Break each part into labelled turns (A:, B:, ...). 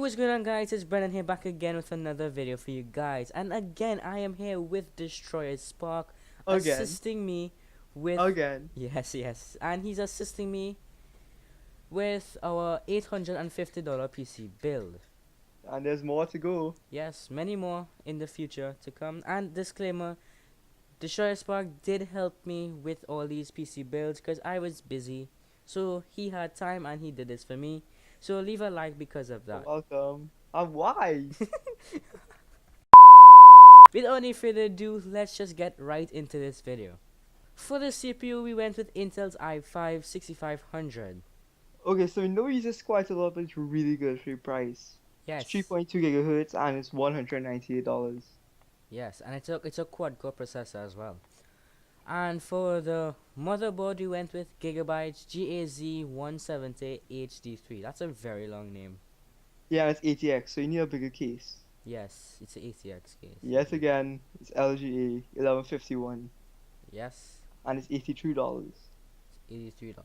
A: What's going on, guys? It's Brennan here, back again with another video for you guys. And again, I am here with Destroyer Spark,
B: Again.
A: assisting me with...
B: Again.
A: Yes. And he's assisting me with our $850 PC build.
B: And there's more to go.
A: Yes, many more in the future to come. And disclaimer, Destroyer Spark did help me with all these PC builds because I was busy. So he had time and he did this for me. So leave a like because of that.
B: Welcome. And why?
A: Without any further ado, let's just get right into this video. For the CPU, we went with Intel's i5 6500.
B: Okay, so we know you just quite a lot, but it's really good for your price.
A: Yes.
B: It's 3.2 gigahertz and it's $198.
A: Yes, and it's a quad core processor as well. And for the motherboard, we went with Gigabyte GAZ170 HD3. That's a very long name.
B: Yeah, it's ATX, so you need a bigger case.
A: Yes, it's an ATX case.
B: Yet again, it's LGA 1151
A: Yes,
B: and it's $83.
A: $83.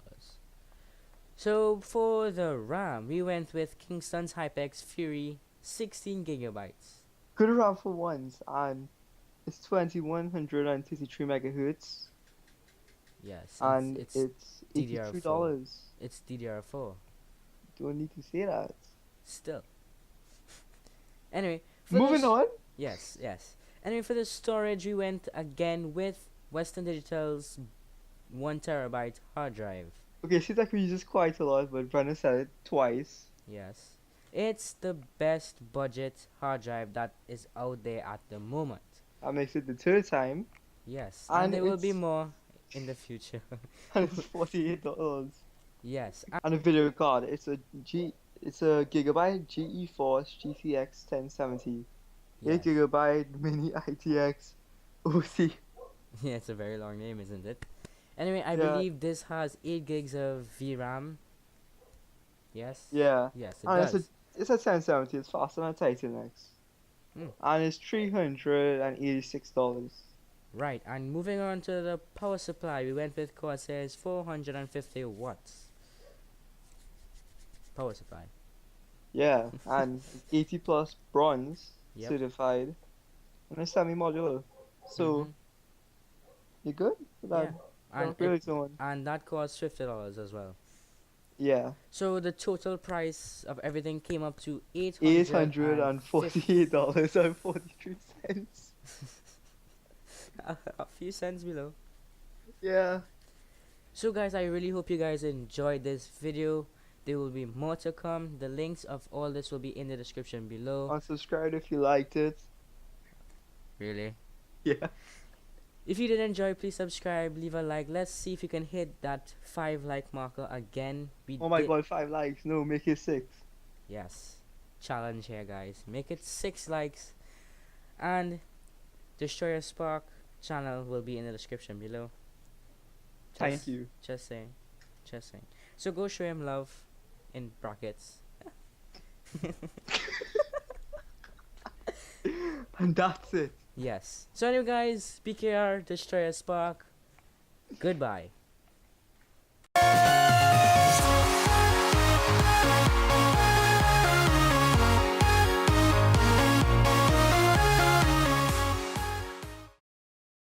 A: So for the RAM, we went with Kingston's HyperX Fury 16 gigabytes.
B: Good RAM for once, and it's 2133 megahertz,
A: Yes,
B: and
A: it's
B: it's
A: DDR4.
B: $83.
A: It's DDR4.
B: Don't need to say that.
A: Still. Anyway,
B: Moving on.
A: Yes. Anyway, for the storage, we went again with Western Digital's 1 terabyte hard drive.
B: Okay, seems like we use this quite a lot, but Brennan said it twice.
A: Yes. It's the best budget hard drive that is out there at the moment.
B: That makes it the third time.
A: Yes,
B: And
A: and there will be
B: it's-
A: more in the future.
B: And it's $48.
A: Yes.
B: And a video card. It's a Gigabyte GeForce GTX 1070. 8 gigabyte mini ITX OC.
A: Yeah, it's a very long name, isn't it? Anyway, I
B: Yeah.
A: believe this has 8 gigs of VRAM. Yes?
B: Yeah.
A: Yes, it
B: And
A: does.
B: it's a 1070. It's faster than a Titan X. And it's $386.
A: Right, and moving on to the power supply, we went with Corsair's 450 watts power supply.
B: Yeah, and it's 80 plus bronze
A: Yep.
B: certified. And it's semi-modular. So you're good with that.
A: Yeah. And,
B: Really someone.
A: and that costs $50 as well.
B: Yeah.
A: So the total price of everything came up to
B: $848.43.
A: a few cents below.
B: Yeah.
A: So guys, I really hope you guys enjoyed this video. There will be more to come. The links of all this will be in the description below.
B: Unsubscribe if you liked it.
A: Really?
B: Yeah.
A: If you did enjoy, please subscribe, leave a like. Let's see if you can hit that 5 like marker again.
B: Oh my god, 5 likes. No, make it 6.
A: Yes. Challenge here, guys. Make it 6 likes. And Destroyer Spark channel will be in the description below.
B: Thank you.
A: Just saying. So go show him love in brackets.
B: And that's it.
A: Yes. So anyway, guys, BKR Destroyer Spark. Goodbye.